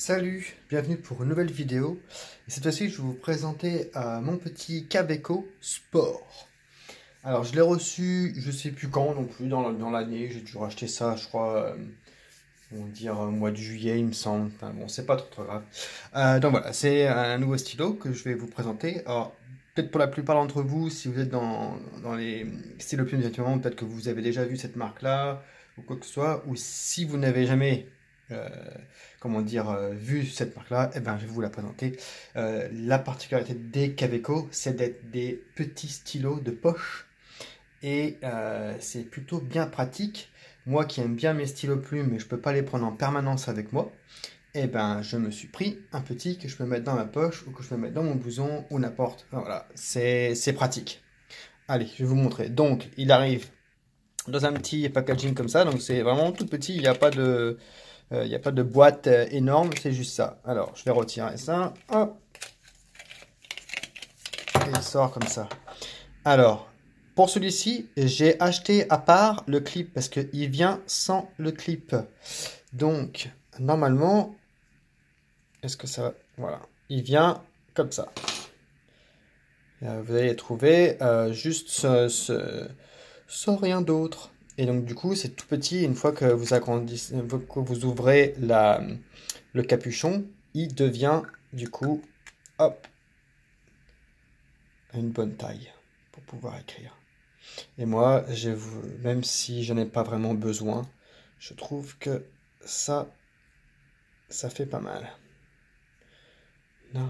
Salut, bienvenue pour une nouvelle vidéo. Et cette fois-ci, je vais vous présenter mon petit Kaweco Sport. Alors, je l'ai reçu, je sais plus quand non plus, dans l'année. J'ai dû racheter ça, je crois, on va dire au mois de juillet, il me semble. Enfin, bon, c'est pas trop grave. Donc voilà, c'est un nouveau stylo que je vais vous présenter. Alors, peut-être pour la plupart d'entre vous, si vous êtes dans les stylos plumes directement, peut-être que vous avez déjà vu cette marque-là, ou quoi que ce soit, ou si vous n'avez jamais euh, vu cette marque-là, eh ben, je vais vous la présenter. La particularité des Kaweco, c'est d'être des petits stylos de poche et c'est plutôt bien pratique. Moi qui aime bien mes stylos plumes, mais je peux pas les prendre en permanence avec moi, eh ben, je me suis pris un petit que je peux mettre dans ma poche ou que je peux mettre dans mon blouson ou n'importe. Voilà, c'est pratique. Allez, je vais vous montrer. Donc, il arrive dans un petit packaging comme ça, donc c'est vraiment tout petit, il n'y a pas de... Il n'y a pas de boîte énorme, c'est juste ça. Alors, je vais retirer ça. Hop. Et il sort comme ça. Alors, pour celui-ci, j'ai acheté à part le clip parce qu'il vient sans le clip. Donc, normalement, est-ce que ça... Voilà. Il vient comme ça. Vous allez trouver juste sans rien d'autre. Et donc du coup, c'est tout petit. Une fois que vous agrandissez, que vous ouvrez le capuchon, il devient du coup, hop, une bonne taille pour pouvoir écrire. Et moi, même si je n'ai pas vraiment besoin, je trouve que ça fait pas mal. Non.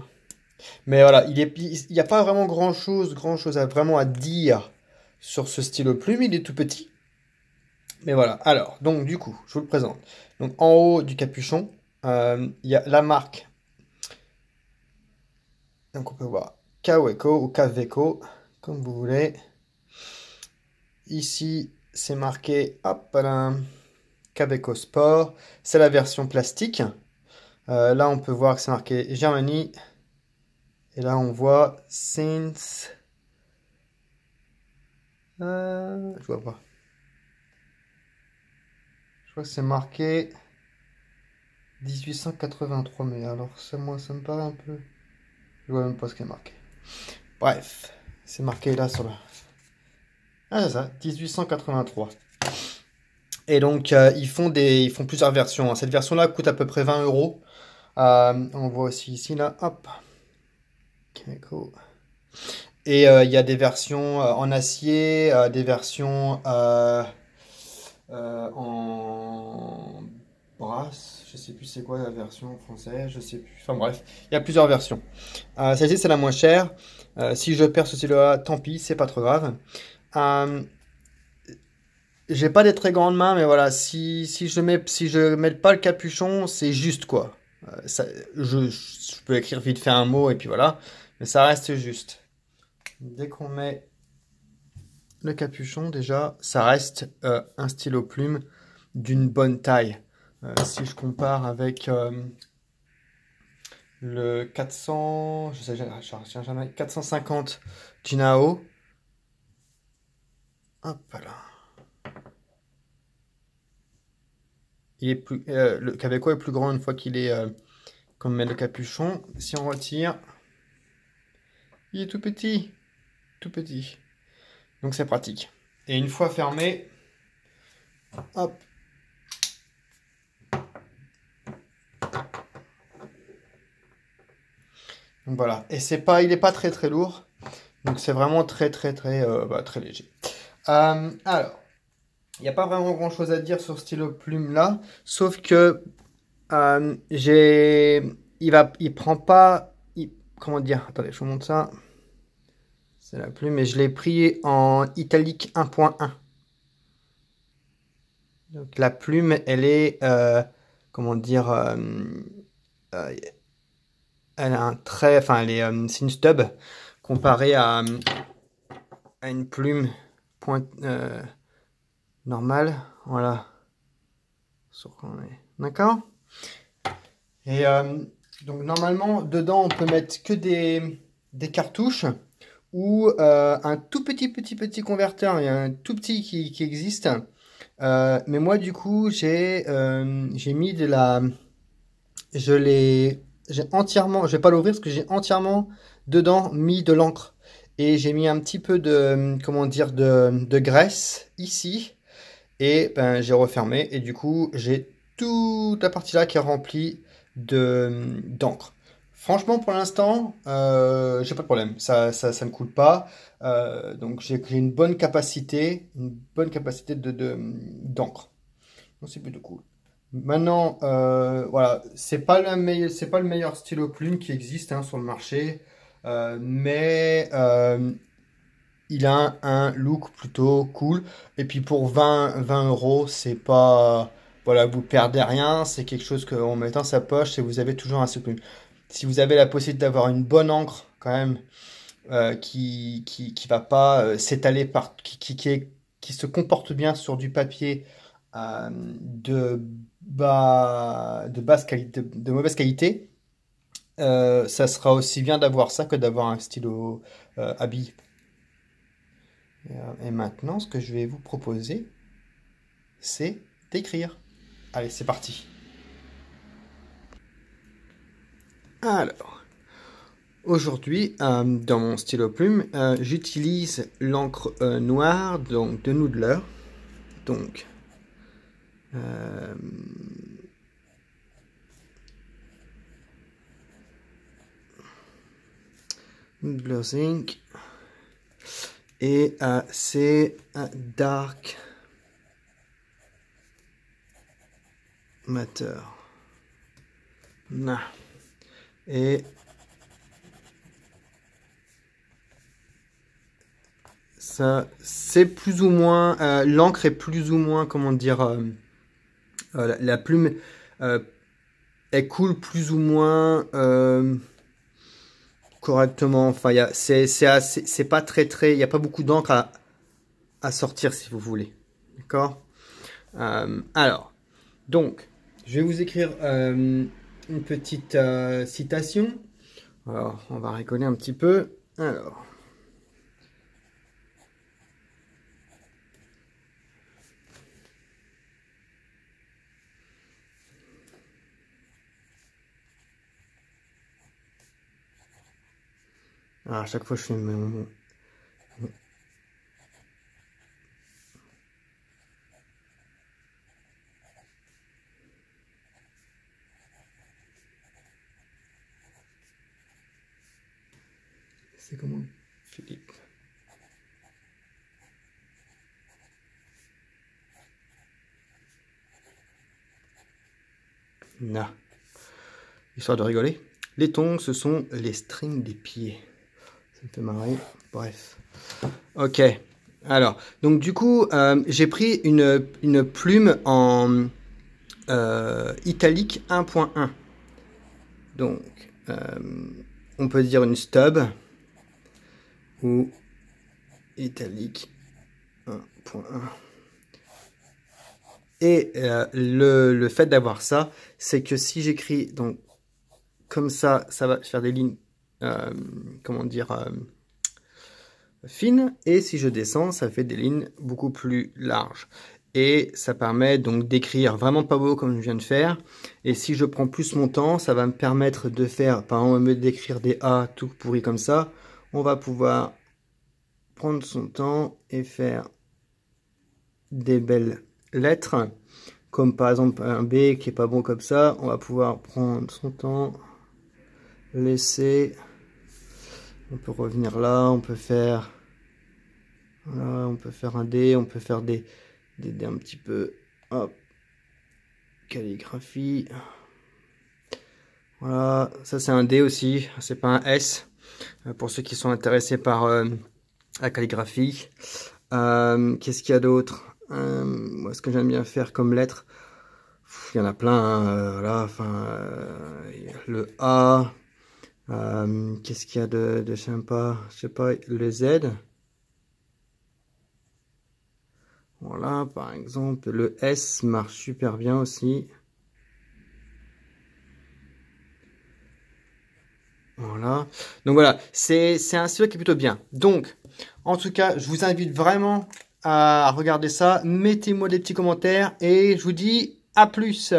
Mais voilà, il n'y a pas vraiment grand chose vraiment à dire sur ce stylo plume. Il est tout petit. Mais voilà, alors, donc du coup, je vous le présente. Donc en haut du capuchon, il y a la marque. Donc on peut voir Kaweco ou Kaweco, comme vous voulez. Ici, c'est marqué, hop là, Kaweco Sport. C'est la version plastique. Là, on peut voir que c'est marqué Germany. Et là, on voit since... je vois pas. Je crois que c'est marqué 1883, mais alors ça, moi, ça me paraît un peu... Je vois même pas ce qui est marqué. Bref, c'est marqué là sur la... Ah, c'est ça, 1883. Et donc, ils font plusieurs versions, hein. Cette version-là coûte à peu près 20 euros. On voit aussi ici, là, hop. Kaweco. Et il y a des versions en acier, des versions en brasse, je sais plus c'est quoi la version française, je sais plus. Enfin bref, il y a plusieurs versions. Celle-ci c'est la moins chère. Si je perds ce stylo-là, tant pis, c'est pas trop grave. J'ai pas des très grandes mains, mais voilà, si je mets pas le capuchon, c'est juste quoi. Je peux écrire vite fait un mot et puis voilà, mais ça reste juste. Dès qu'on met le capuchon, déjà, ça reste un stylo plume d'une bonne taille. Si je compare avec le 400, je sais jamais, 450 Jinao, hop là. Le Kaweco est plus grand une fois qu'il est qu'on met le capuchon. Si on retire, il est tout petit, tout petit. Donc c'est pratique. Et une fois fermé, hop. Donc voilà. Et il est pas très lourd. Donc c'est vraiment très léger. Alors, il n'y a pas vraiment grand chose à dire sur ce stylo plume là, sauf que il prend pas, comment dire, attendez, je vous montre ça. C'est la plume et je l'ai pris en italique 1.1. Donc la plume, elle est, comment dire, elle a un trait, enfin, c'est une stub comparée à une plume normale. Voilà. D'accord? Et donc normalement, dedans, on peut mettre que des cartouches ou un tout petit converteur. Il y a un tout petit qui existe. Mais moi, du coup, j'ai mis j'ai entièrement, je vais pas l'ouvrir parce que j'ai entièrement dedans mis de l'encre. Et j'ai mis un petit peu de, comment dire, de graisse ici. Et ben, j'ai refermé. Et du coup, j'ai toute la partie là qui est remplie d'encre. Franchement, pour l'instant, j'ai pas de problème. Ça ne coule pas. Donc, j'ai une bonne capacité, d'encre. Donc, c'est plutôt cool. Maintenant, voilà, c'est pas le meilleur stylo plume qui existe hein, sur le marché, mais il a un look plutôt cool. Et puis pour 20 euros, c'est pas, voilà, vous perdez rien. C'est quelque chose qu'on met dans sa poche et vous avez toujours un stylo plume. Si vous avez la possibilité d'avoir une bonne encre, quand même, qui va pas s'étaler qui se comporte bien sur du papier de basse qualité, de mauvaise qualité, ça sera aussi bien d'avoir ça que d'avoir un stylo à billes. Et maintenant, ce que je vais vous proposer, c'est d'écrire. Allez, c'est parti. Alors, aujourd'hui, dans mon stylo plume, j'utilise l'encre noire donc de Noodler. Donc, Noodler's Ink. Et c'est un Dark Matter. Et ça, c'est plus ou moins, l'encre est plus ou moins, comment dire, la plume, elle coule plus ou moins correctement. Enfin, c'est pas très, il n'y a pas beaucoup d'encre à sortir si vous voulez. D'accord? Alors, donc, je vais vous écrire une petite citation. Alors, on va rigoler un petit peu. Alors. Ah, à chaque fois, je fais mon... C'est comment, Philippe? Non. Histoire de rigoler. Les tongs, ce sont les strings des pieds. Ça me fait marrer. Bref. Ok. Alors, donc du coup, j'ai pris une plume en italique 1.1. Donc, on peut dire une stub ou italique 1.1. Et le fait d'avoir ça, c'est que si j'écris donc comme ça va faire des lignes, comment dire, fines. Et si je descends, ça fait des lignes beaucoup plus larges. Et ça permet donc d'écrire vraiment pas beau comme je viens de faire. Et si je prends plus mon temps, ça va me permettre de faire, par exemple, au lieu d'écrire des A tout pourri comme ça, on va pouvoir prendre son temps et faire des belles lettres. Comme par exemple un B qui est pas bon comme ça, on va pouvoir prendre son temps, laisser, on peut revenir là, on peut faire, voilà, on peut faire un D, on peut faire des D un petit peu, hop, calligraphie, voilà, ça c'est un D aussi, c'est pas un S, pour ceux qui sont intéressés par la calligraphie. Qu'est-ce qu'il y a d'autre? Moi, ce que j'aime bien faire comme lettre, il y en a plein, hein, voilà, enfin, le A, qu'est-ce qu'il y a de sympa? Je sais pas, le Z. Voilà, par exemple, le S marche super bien aussi. Voilà, donc voilà, c'est un stylo qui est plutôt bien. Donc, en tout cas, je vous invite vraiment à regarder ça. Mettez-moi des petits commentaires et je vous dis à plus.